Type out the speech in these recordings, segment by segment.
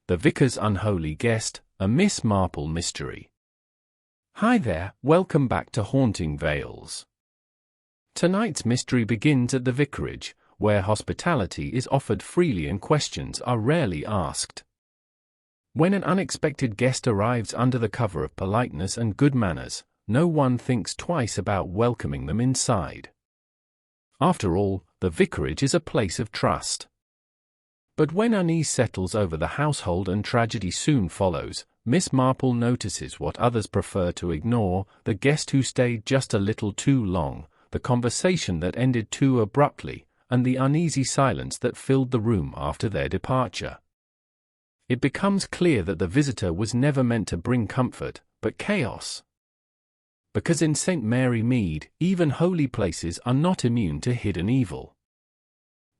The Vicar's Unholy Guest, a Miss Marple mystery. Hi there, welcome back to Haunting Vales. Tonight's mystery begins at the vicarage, where hospitality is offered freely and questions are rarely asked. When an unexpected guest arrives under the cover of politeness and good manners, no one thinks twice about welcoming them inside. After all, the vicarage is a place of trust. But when unease settles over the household and tragedy soon follows, Miss Marple notices what others prefer to ignore: the guest who stayed just a little too long, the conversation that ended too abruptly, and the uneasy silence that filled the room after their departure. It becomes clear that the visitor was never meant to bring comfort, but chaos. Because in St. Mary Mead, even holy places are not immune to hidden evil.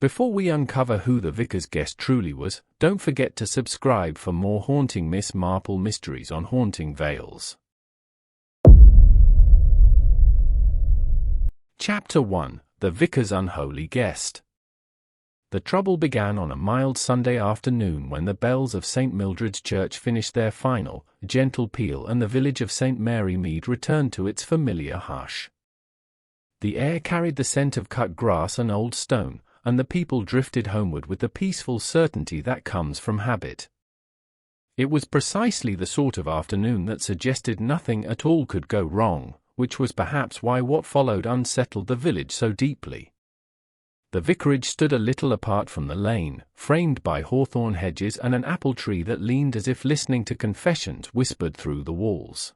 Before we uncover who the vicar's guest truly was, don't forget to subscribe for more haunting Miss Marple mysteries on Haunting Vales. Chapter 1: The Vicar's Unholy Guest. The trouble began on a mild Sunday afternoon when the bells of St. Mildred's Church finished their final, gentle peal and the village of St. Mary Mead returned to its familiar hush. The air carried the scent of cut grass and old stone, and the people drifted homeward with the peaceful certainty that comes from habit. It was precisely the sort of afternoon that suggested nothing at all could go wrong, which was perhaps why what followed unsettled the village so deeply. The vicarage stood a little apart from the lane, framed by hawthorn hedges and an apple tree that leaned as if listening to confessions whispered through the walls.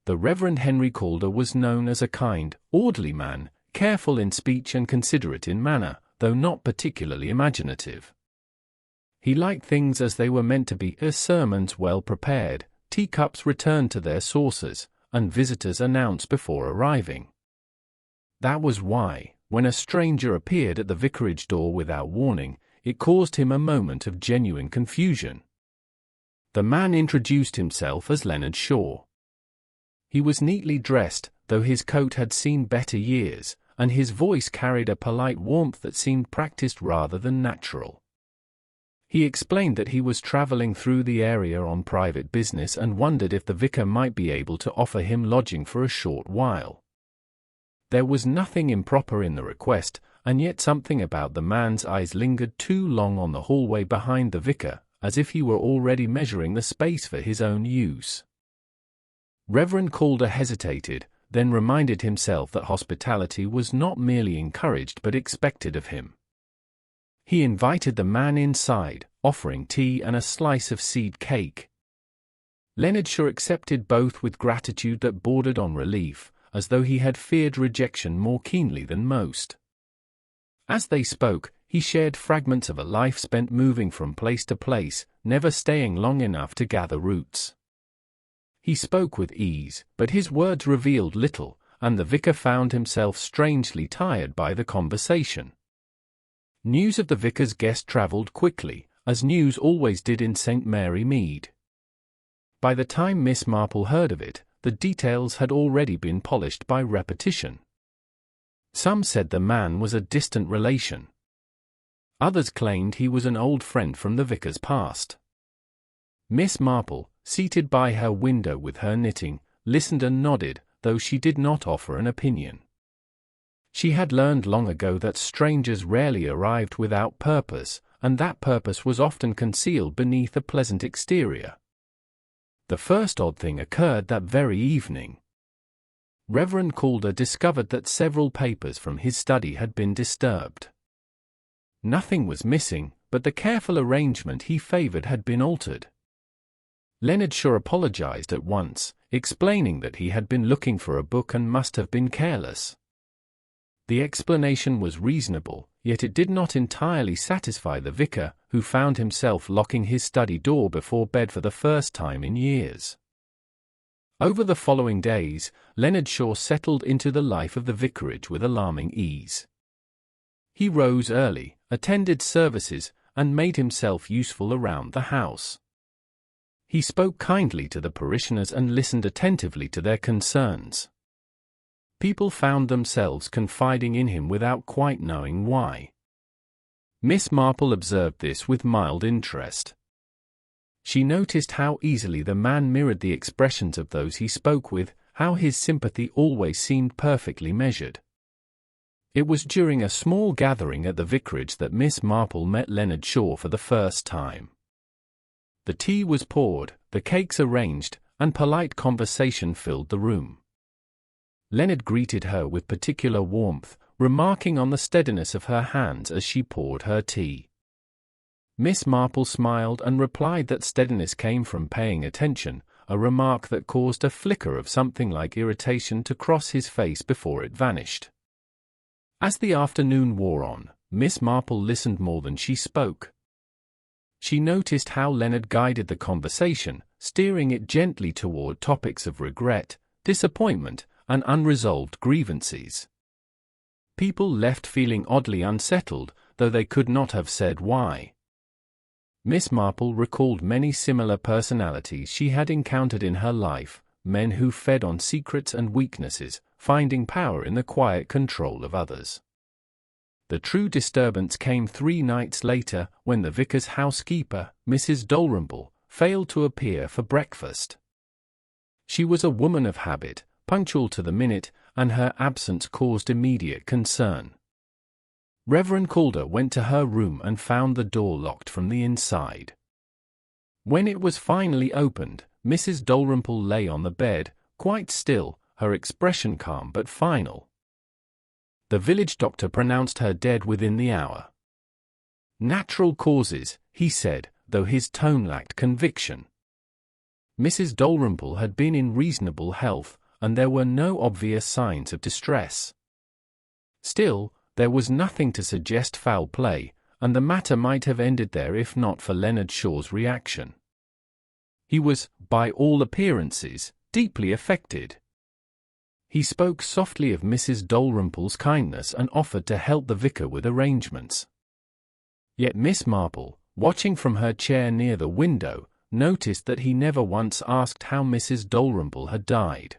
The Reverend Henry Calder was known as a kind, orderly man, careful in speech and considerate in manner, though not particularly imaginative. He liked things as they were meant to be: sermons well prepared, teacups returned to their saucers, and visitors announced before arriving. That was why, when a stranger appeared at the vicarage door without warning, it caused him a moment of genuine confusion. The man introduced himself as Leonard Shaw. He was neatly dressed, though his coat had seen better years, and his voice carried a polite warmth that seemed practiced rather than natural. He explained that he was traveling through the area on private business and wondered if the vicar might be able to offer him lodging for a short while. There was nothing improper in the request, and yet something about the man's eyes lingered too long on the hallway behind the vicar, as if he were already measuring the space for his own use. Reverend Calder hesitated, then reminded himself that hospitality was not merely encouraged but expected of him. He invited the man inside, offering tea and a slice of seed cake. Leonard Shaw accepted both with gratitude that bordered on relief, as though he had feared rejection more keenly than most. As they spoke, he shared fragments of a life spent moving from place to place, never staying long enough to gather roots. He spoke with ease, but his words revealed little, and the vicar found himself strangely tired by the conversation. News of the vicar's guest travelled quickly, as news always did in St. Mary Mead. By the time Miss Marple heard of it, the details had already been polished by repetition. Some said the man was a distant relation. Others claimed he was an old friend from the vicar's past. Miss Marple, seated by her window with her knitting, listened and nodded, though she did not offer an opinion. She had learned long ago that strangers rarely arrived without purpose, and that purpose was often concealed beneath a pleasant exterior. The first odd thing occurred that very evening. Reverend Calder discovered that several papers from his study had been disturbed. Nothing was missing, but the careful arrangement he favored had been altered. Leonard Shaw apologized at once, explaining that he had been looking for a book and must have been careless. The explanation was reasonable, yet it did not entirely satisfy the vicar, who found himself locking his study door before bed for the first time in years. Over the following days, Leonard Shaw settled into the life of the vicarage with alarming ease. He rose early, attended services, and made himself useful around the house. He spoke kindly to the parishioners and listened attentively to their concerns. People found themselves confiding in him without quite knowing why. Miss Marple observed this with mild interest. She noticed how easily the man mirrored the expressions of those he spoke with, how his sympathy always seemed perfectly measured. It was during a small gathering at the vicarage that Miss Marple met Leonard Shaw for the first time. The tea was poured, the cakes arranged, and polite conversation filled the room. Leonard greeted her with particular warmth, remarking on the steadiness of her hands as she poured her tea. Miss Marple smiled and replied that steadiness came from paying attention, a remark that caused a flicker of something like irritation to cross his face before it vanished. As the afternoon wore on, Miss Marple listened more than she spoke. She noticed how Leonard guided the conversation, steering it gently toward topics of regret, disappointment, and unresolved grievances. People left feeling oddly unsettled, though they could not have said why. Miss Marple recalled many similar personalities she had encountered in her life, men who fed on secrets and weaknesses, finding power in the quiet control of others. The true disturbance came 3 nights later, when the vicar's housekeeper, Mrs. Dalrymple, failed to appear for breakfast. She was a woman of habit, punctual to the minute, and her absence caused immediate concern. Reverend Calder went to her room and found the door locked from the inside. When it was finally opened, Mrs. Dalrymple lay on the bed, quite still, her expression calm but final. The village doctor pronounced her dead within the hour. "Natural causes," he said, though his tone lacked conviction. Mrs. Dalrymple had been in reasonable health, and there were no obvious signs of distress. Still, there was nothing to suggest foul play, and the matter might have ended there if not for Leonard Shaw's reaction. He was, by all appearances, deeply affected. He spoke softly of Mrs. Dalrymple's kindness and offered to help the vicar with arrangements. Yet Miss Marple, watching from her chair near the window, noticed that he never once asked how Mrs. Dalrymple had died.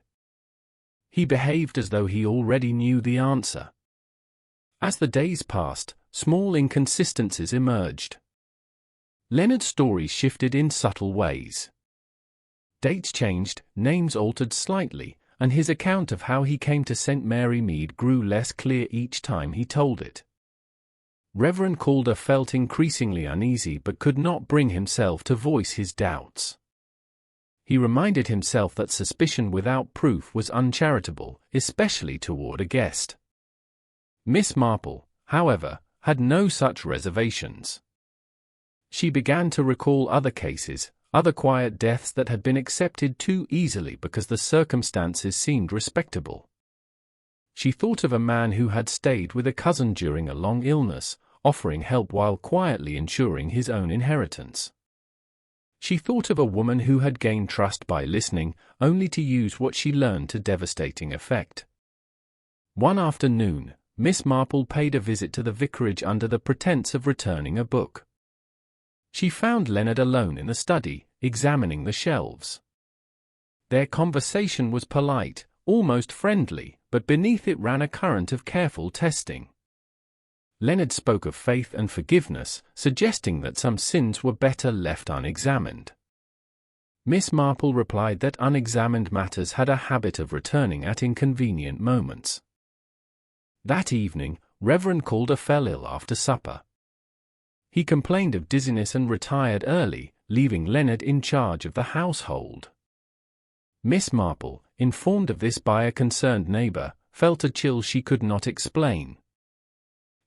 He behaved as though he already knew the answer. As the days passed, small inconsistencies emerged. Leonard's story shifted in subtle ways. Dates changed, names altered slightly, and his account of how he came to St. Mary Mead grew less clear each time he told it. Reverend Calder felt increasingly uneasy but could not bring himself to voice his doubts. He reminded himself that suspicion without proof was uncharitable, especially toward a guest. Miss Marple, however, had no such reservations. She began to recall other cases, other quiet deaths that had been accepted too easily because the circumstances seemed respectable. She thought of a man who had stayed with a cousin during a long illness, offering help while quietly ensuring his own inheritance. She thought of a woman who had gained trust by listening, only to use what she learned to devastating effect. One afternoon, Miss Marple paid a visit to the vicarage under the pretense of returning a book. She found Leonard alone in the study, examining the shelves. Their conversation was polite, almost friendly, but beneath it ran a current of careful testing. Leonard spoke of faith and forgiveness, suggesting that some sins were better left unexamined. Miss Marple replied that unexamined matters had a habit of returning at inconvenient moments. That evening, Reverend Calder fell ill after supper. He complained of dizziness and retired early, leaving Leonard in charge of the household. Miss Marple, informed of this by a concerned neighbor, felt a chill she could not explain.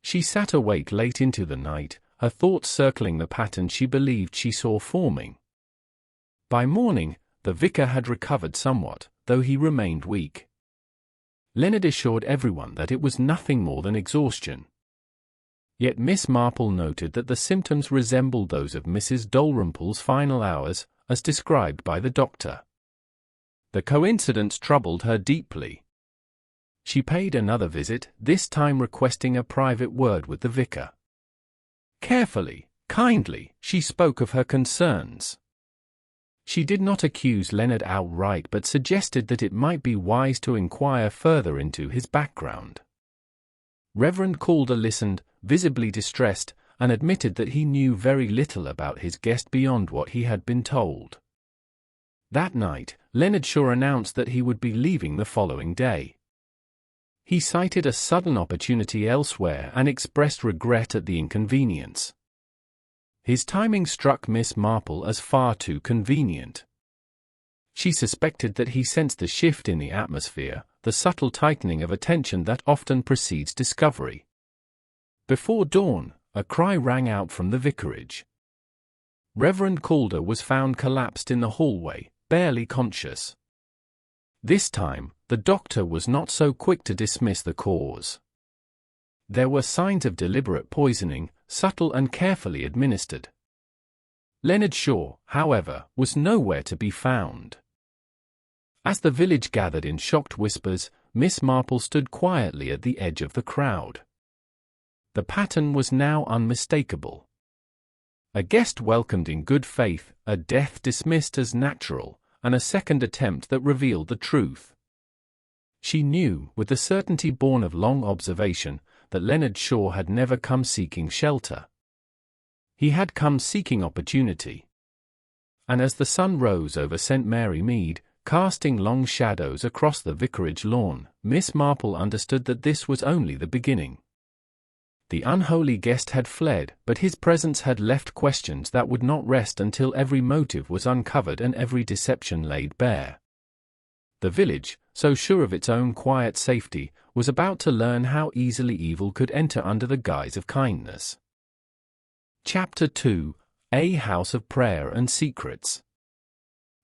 She sat awake late into the night, her thoughts circling the pattern she believed she saw forming. By morning, the vicar had recovered somewhat, though he remained weak. Leonard assured everyone that it was nothing more than exhaustion. Yet Miss Marple noted that the symptoms resembled those of Mrs. Dalrymple's final hours, as described by the doctor. The coincidence troubled her deeply. She paid another visit, this time requesting a private word with the vicar. Carefully, kindly, she spoke of her concerns. She did not accuse Leonard outright but suggested that it might be wise to inquire further into his background. Reverend Calder listened, visibly distressed, and admitted that he knew very little about his guest beyond what he had been told. That night, Leonard Shaw announced that he would be leaving the following day. He cited a sudden opportunity elsewhere and expressed regret at the inconvenience. His timing struck Miss Marple as far too convenient. She suspected that he sensed the shift in the atmosphere, the subtle tightening of attention that often precedes discovery. Before dawn, a cry rang out from the vicarage. Reverend Calder was found collapsed in the hallway, barely conscious. This time, the doctor was not so quick to dismiss the cause. There were signs of deliberate poisoning, subtle and carefully administered. Leonard Shaw, however, was nowhere to be found. As the village gathered in shocked whispers, Miss Marple stood quietly at the edge of the crowd. The pattern was now unmistakable. A guest welcomed in good faith, a death dismissed as natural, and a second attempt that revealed the truth. She knew, with the certainty born of long observation, that Leonard Shaw had never come seeking shelter. He had come seeking opportunity. And as the sun rose over St. Mary Mead, casting long shadows across the vicarage lawn, Miss Marple understood that this was only the beginning. The unholy guest had fled, but his presence had left questions that would not rest until every motive was uncovered and every deception laid bare. The village, so sure of its own quiet safety, was about to learn how easily evil could enter under the guise of kindness. Chapter 2: A House of Prayer and Secrets.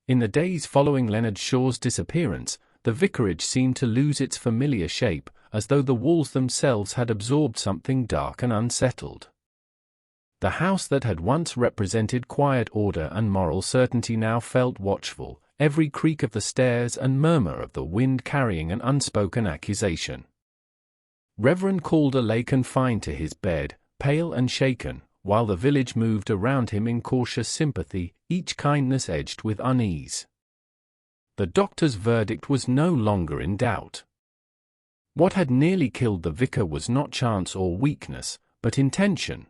In the days following Leonard Shaw's disappearance, the vicarage seemed to lose its familiar shape, as though the walls themselves had absorbed something dark and unsettled. The house that had once represented quiet order and moral certainty now felt watchful, every creak of the stairs and murmur of the wind carrying an unspoken accusation. Reverend Calder lay confined to his bed, pale and shaken, while the village moved around him in cautious sympathy, each kindness edged with unease. The doctor's verdict was no longer in doubt. What had nearly killed the vicar was not chance or weakness, but intention.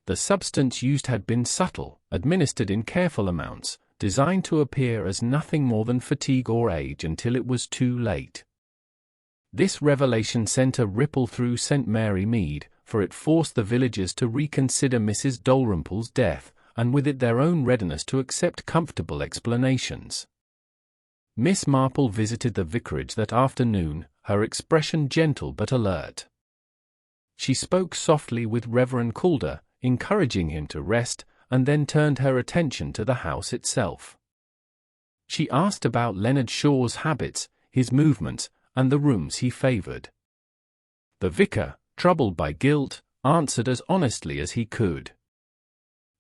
The substance used had been subtle, administered in careful amounts, designed to appear as nothing more than fatigue or age until it was too late. This revelation sent a ripple through St. Mary Mead, for it forced the villagers to reconsider Mrs. Dalrymple's death, and with it their own readiness to accept comfortable explanations. Miss Marple visited the vicarage that afternoon, her expression gentle but alert. She spoke softly with Reverend Calder, encouraging him to rest, and then turned her attention to the house itself. She asked about Leonard Shaw's habits, his movements, and the rooms he favored. The vicar, troubled by guilt, answered as honestly as he could.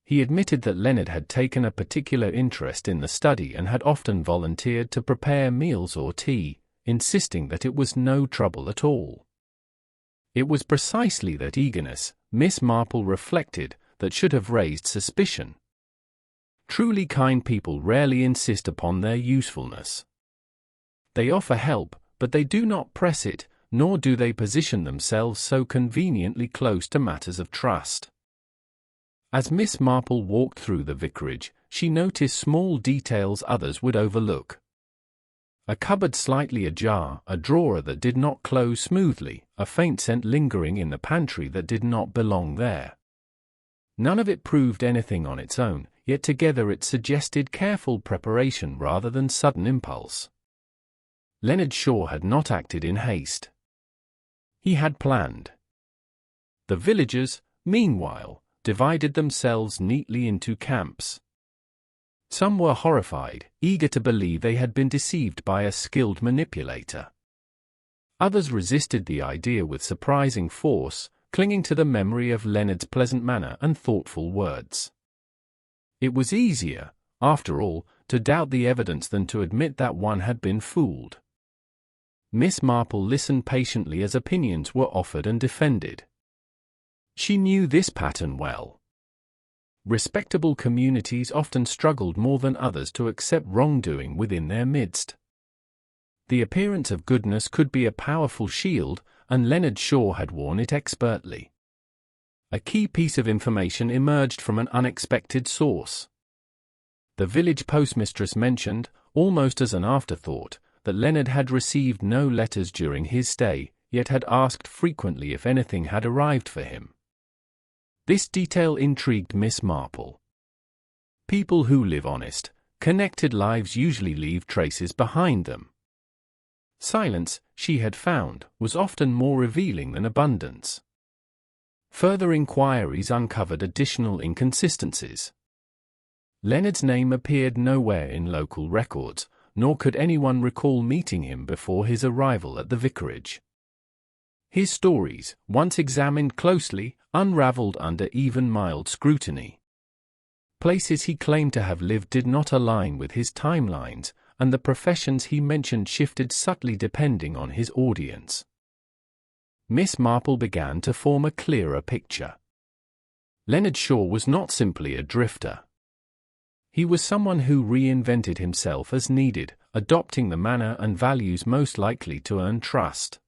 He admitted that Leonard had taken a particular interest in the study and had often volunteered to prepare meals or tea, insisting that it was no trouble at all. It was precisely that eagerness, Miss Marple reflected, that should have raised suspicion. Truly kind people rarely insist upon their usefulness. They offer help, but they do not press it, nor do they position themselves so conveniently close to matters of trust. As Miss Marple walked through the vicarage, she noticed small details others would overlook. A cupboard slightly ajar, a drawer that did not close smoothly, a faint scent lingering in the pantry that did not belong there. None of it proved anything on its own, yet together it suggested careful preparation rather than sudden impulse. Leonard Shaw had not acted in haste. He had planned. The villagers, meanwhile, divided themselves neatly into camps. Some were horrified, eager to believe they had been deceived by a skilled manipulator. Others resisted the idea with surprising force, clinging to the memory of Leonard's pleasant manner and thoughtful words. It was easier, after all, to doubt the evidence than to admit that one had been fooled. Miss Marple listened patiently as opinions were offered and defended. She knew this pattern well. Respectable communities often struggled more than others to accept wrongdoing within their midst. The appearance of goodness could be a powerful shield, and Leonard Shaw had worn it expertly. A key piece of information emerged from an unexpected source. The village postmistress mentioned, almost as an afterthought, that Leonard had received no letters during his stay, yet had asked frequently if anything had arrived for him. This detail intrigued Miss Marple. People who live honest, connected lives usually leave traces behind them. Silence, she had found, was often more revealing than abundance. Further inquiries uncovered additional inconsistencies. Leonard's name appeared nowhere in local records, nor could anyone recall meeting him before his arrival at the vicarage. His stories, once examined closely, unraveled under even mild scrutiny. Places he claimed to have lived did not align with his timelines, and the professions he mentioned shifted subtly depending on his audience. Miss Marple began to form a clearer picture. Leonard Shaw was not simply a drifter. He was someone who reinvented himself as needed, adopting the manner and values most likely to earn trust.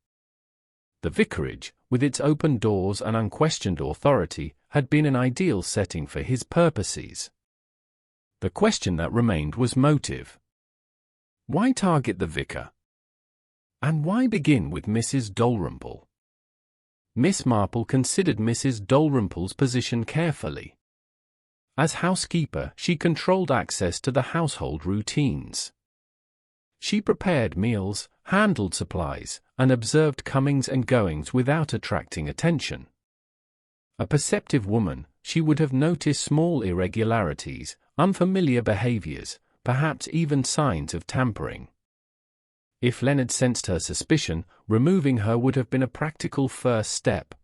The vicarage, with its open doors and unquestioned authority, had been an ideal setting for his purposes. The question that remained was motive. Why target the vicar? And why begin with Mrs. Dalrymple? Miss Marple considered Mrs. Dalrymple's position carefully. As housekeeper, she controlled access to the household routines. She prepared meals, handled supplies, and observed comings and goings without attracting attention. A perceptive woman, she would have noticed small irregularities, unfamiliar behaviors, perhaps even signs of tampering. If Leonard sensed her suspicion, removing her would have been a practical first step.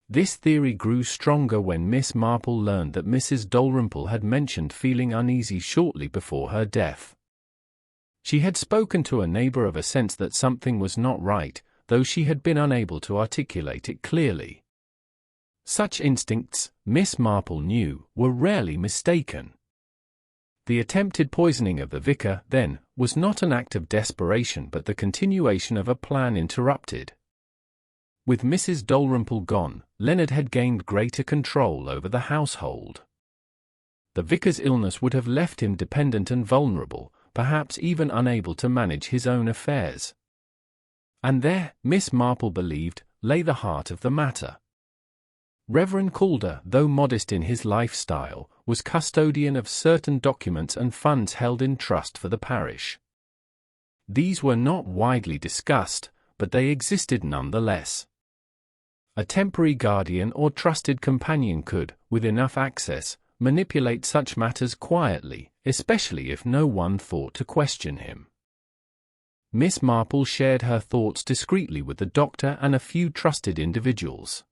This theory grew stronger when Miss Marple learned that Mrs. Dalrymple had mentioned feeling uneasy shortly before her death. She had spoken to a neighbor of a sense that something was not right, though she had been unable to articulate it clearly. Such instincts, Miss Marple knew, were rarely mistaken. The attempted poisoning of the vicar, then, was not an act of desperation but the continuation of a plan interrupted. With Mrs. Dalrymple gone, Leonard had gained greater control over the household. The vicar's illness would have left him dependent and vulnerable, perhaps even unable to manage his own affairs. And there, Miss Marple believed, lay the heart of the matter. Reverend Calder, though modest in his lifestyle, was custodian of certain documents and funds held in trust for the parish. These were not widely discussed, but they existed nonetheless. A temporary guardian or trusted companion could, with enough access, manipulate such matters quietly, especially if no one thought to question him. Miss Marple shared her thoughts discreetly with the doctor and a few trusted individuals.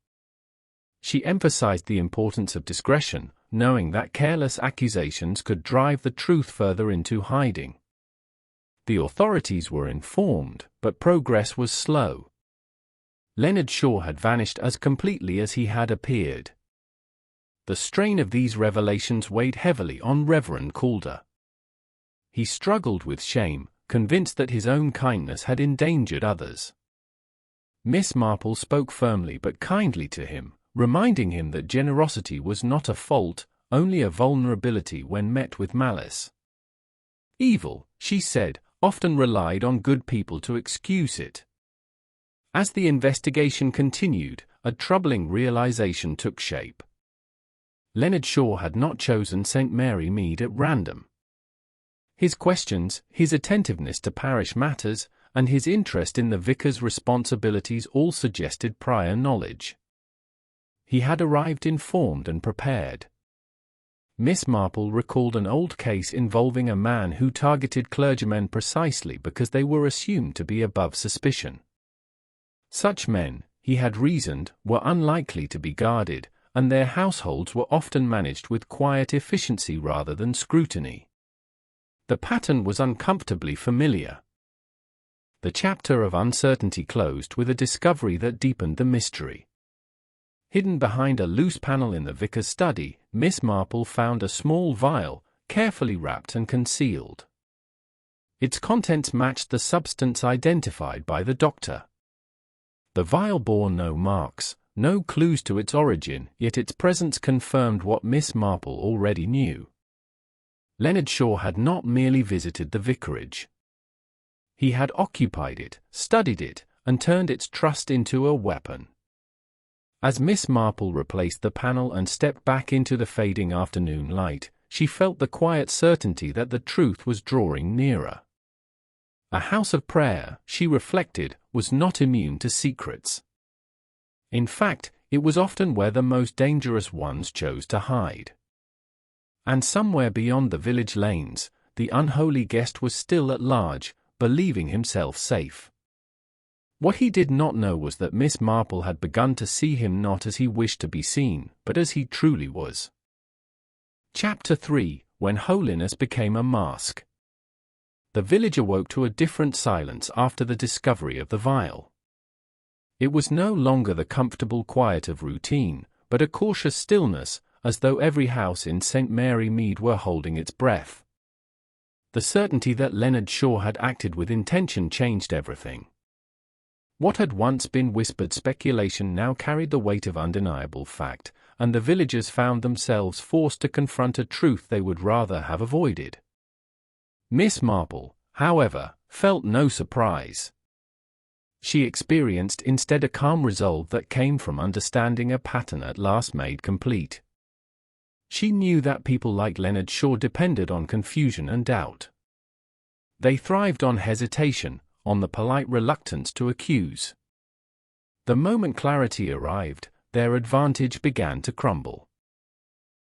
She emphasized the importance of discretion, knowing that careless accusations could drive the truth further into hiding. The authorities were informed, but progress was slow. Leonard Shaw had vanished as completely as he had appeared. The strain of these revelations weighed heavily on Reverend Calder. He struggled with shame, convinced that his own kindness had endangered others. Miss Marple spoke firmly but kindly to him, reminding him that generosity was not a fault, only a vulnerability when met with malice. Evil, she said, often relied on good people to excuse it. As the investigation continued, a troubling realization took shape. Leonard Shaw had not chosen St. Mary Mead at random. His questions, his attentiveness to parish matters, and his interest in the vicar's responsibilities all suggested prior knowledge. He had arrived informed and prepared. Miss Marple recalled an old case involving a man who targeted clergymen precisely because they were assumed to be above suspicion. Such men, he had reasoned, were unlikely to be guarded, and their households were often managed with quiet efficiency rather than scrutiny. The pattern was uncomfortably familiar. The chapter of uncertainty closed with a discovery that deepened the mystery. Hidden behind a loose panel in the vicar's study, Miss Marple found a small vial, carefully wrapped and concealed. Its contents matched the substance identified by the doctor. The vial bore no marks, no clues to its origin, yet its presence confirmed what Miss Marple already knew. Leonard Shaw had not merely visited the vicarage. He had occupied it, studied it, and turned its trust into a weapon. As Miss Marple replaced the panel and stepped back into the fading afternoon light, she felt the quiet certainty that the truth was drawing nearer. A house of prayer, she reflected, was not immune to secrets. In fact, it was often where the most dangerous ones chose to hide. And somewhere beyond the village lanes, the unholy guest was still at large, believing himself safe. What he did not know was that Miss Marple had begun to see him not as he wished to be seen, but as he truly was. Chapter 3: When Holiness Became a Mask. The village awoke to a different silence after the discovery of the vial. It was no longer the comfortable quiet of routine, but a cautious stillness, as though every house in St. Mary Mead were holding its breath. The certainty that Leonard Shaw had acted with intention changed everything. What had once been whispered speculation now carried the weight of undeniable fact, and the villagers found themselves forced to confront a truth they would rather have avoided. Miss Marple, however, felt no surprise. She experienced instead a calm resolve that came from understanding a pattern at last made complete. She knew that people like Leonard Shaw depended on confusion and doubt. They thrived on hesitation, on the polite reluctance to accuse. The moment clarity arrived, their advantage began to crumble.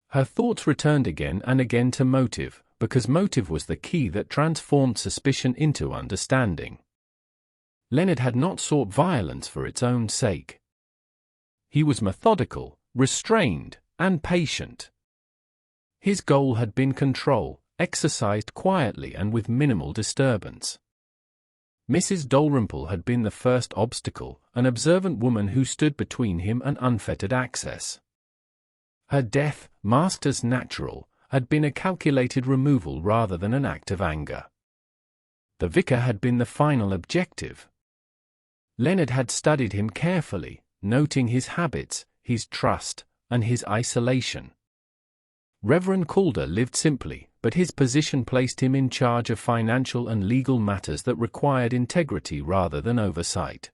Her thoughts returned again and again to motive, because motive was the key that transformed suspicion into understanding. Leonard had not sought violence for its own sake. He was methodical, restrained, and patient. His goal had been control, exercised quietly and with minimal disturbance. Mrs. Dalrymple had been the first obstacle, an observant woman who stood between him and unfettered access. Her death, masked as natural, had been a calculated removal rather than an act of anger. The vicar had been the final objective. Leonard had studied him carefully, noting his habits, his trust, and his isolation. Reverend Calder lived simply, but his position placed him in charge of financial and legal matters that required integrity rather than oversight.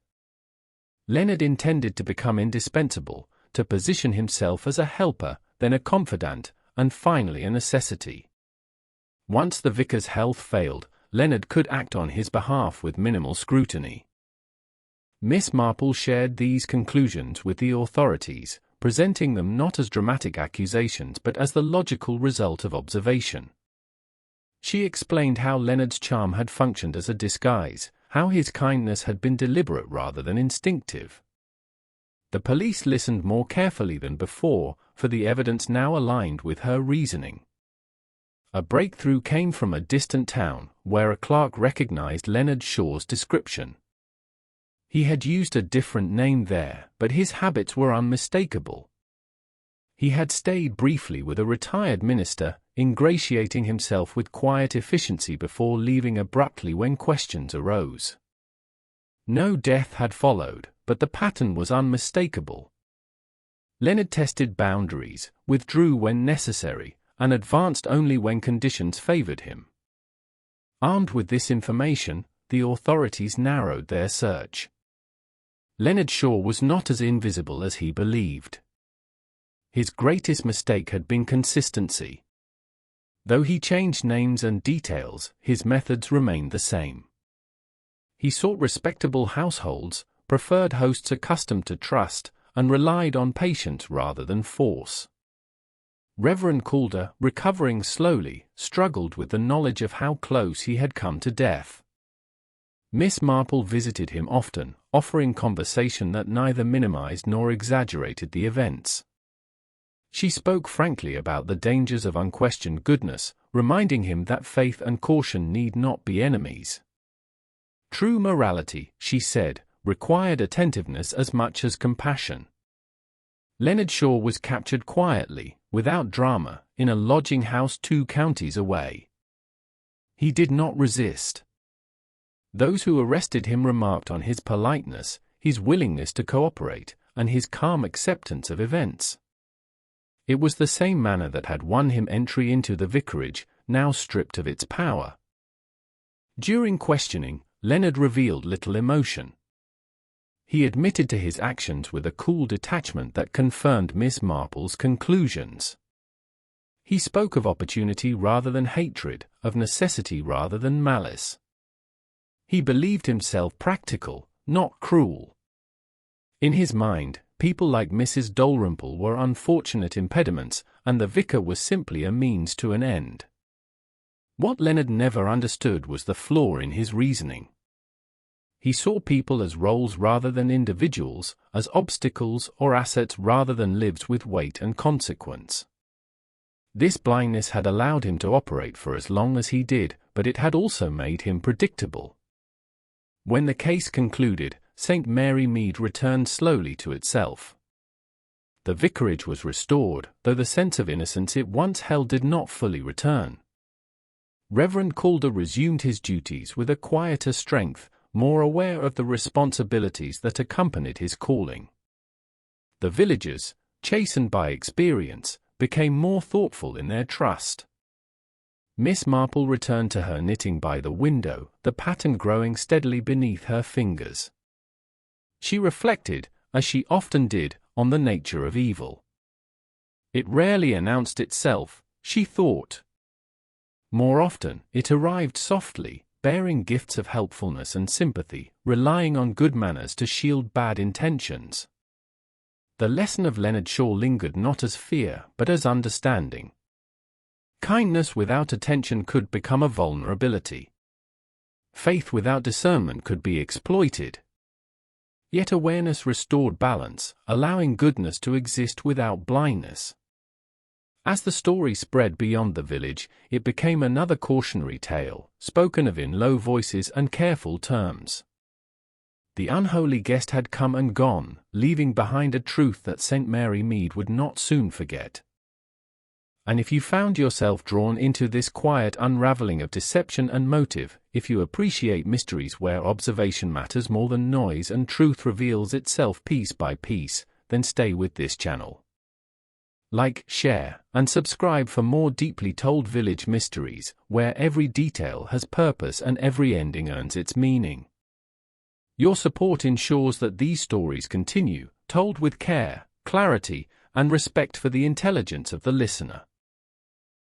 Leonard intended to become indispensable, to position himself as a helper, then a confidant, and finally a necessity. Once the vicar's health failed, Leonard could act on his behalf with minimal scrutiny. Miss Marple shared these conclusions with the authorities, presenting them not as dramatic accusations but as the logical result of observation. She explained how Leonard's charm had functioned as a disguise, how his kindness had been deliberate rather than instinctive. The police listened more carefully than before, for the evidence now aligned with her reasoning. A breakthrough came from a distant town, where a clerk recognized Leonard Shaw's description. He had used a different name there, but his habits were unmistakable. He had stayed briefly with a retired minister, ingratiating himself with quiet efficiency before leaving abruptly when questions arose. No death had followed, but the pattern was unmistakable. Leonard tested boundaries, withdrew when necessary, and advanced only when conditions favored him. Armed with this information, the authorities narrowed their search. Leonard Shaw was not as invisible as he believed. His greatest mistake had been consistency. Though he changed names and details, his methods remained the same. He sought respectable households, preferred hosts accustomed to trust, and relied on patience rather than force. Reverend Calder, recovering slowly, struggled with the knowledge of how close he had come to death. Miss Marple visited him often, offering conversation that neither minimized nor exaggerated the events. She spoke frankly about the dangers of unquestioned goodness, reminding him that faith and caution need not be enemies. True morality, she said, required attentiveness as much as compassion. Leonard Shaw was captured quietly, without drama, in a lodging house 2 counties away. He did not resist. Those who arrested him remarked on his politeness, his willingness to cooperate, and his calm acceptance of events. It was the same manner that had won him entry into the vicarage, now stripped of its power. During questioning, Leonard revealed little emotion. He admitted to his actions with a cool detachment that confirmed Miss Marple's conclusions. He spoke of opportunity rather than hatred, of necessity rather than malice. He believed himself practical, not cruel. In his mind, people like Mrs. Dalrymple were unfortunate impediments, and the vicar was simply a means to an end. What Leonard never understood was the flaw in his reasoning. He saw people as roles rather than individuals, as obstacles or assets rather than lives with weight and consequence. This blindness had allowed him to operate for as long as he did, but it had also made him predictable. When the case concluded, St. Mary Mead returned slowly to itself. The vicarage was restored, though the sense of innocence it once held did not fully return. Reverend Calder resumed his duties with a quieter strength, more aware of the responsibilities that accompanied his calling. The villagers, chastened by experience, became more thoughtful in their trust. Miss Marple returned to her knitting by the window, the pattern growing steadily beneath her fingers. She reflected, as she often did, on the nature of evil. It rarely announced itself, she thought. More often, it arrived softly, bearing gifts of helpfulness and sympathy, relying on good manners to shield bad intentions. The lesson of Leonard Shaw lingered not as fear, but as understanding. Kindness without attention could become a vulnerability. Faith without discernment could be exploited. Yet awareness restored balance, allowing goodness to exist without blindness. As the story spread beyond the village, it became another cautionary tale, spoken of in low voices and careful terms. The unholy guest had come and gone, leaving behind a truth that St. Mary Mead would not soon forget. And if you found yourself drawn into this quiet unraveling of deception and motive, if you appreciate mysteries where observation matters more than noise and truth reveals itself piece by piece, then stay with this channel. Like, share, and subscribe for more deeply told village mysteries, where every detail has purpose and every ending earns its meaning. Your support ensures that these stories continue, told with care, clarity, and respect for the intelligence of the listener.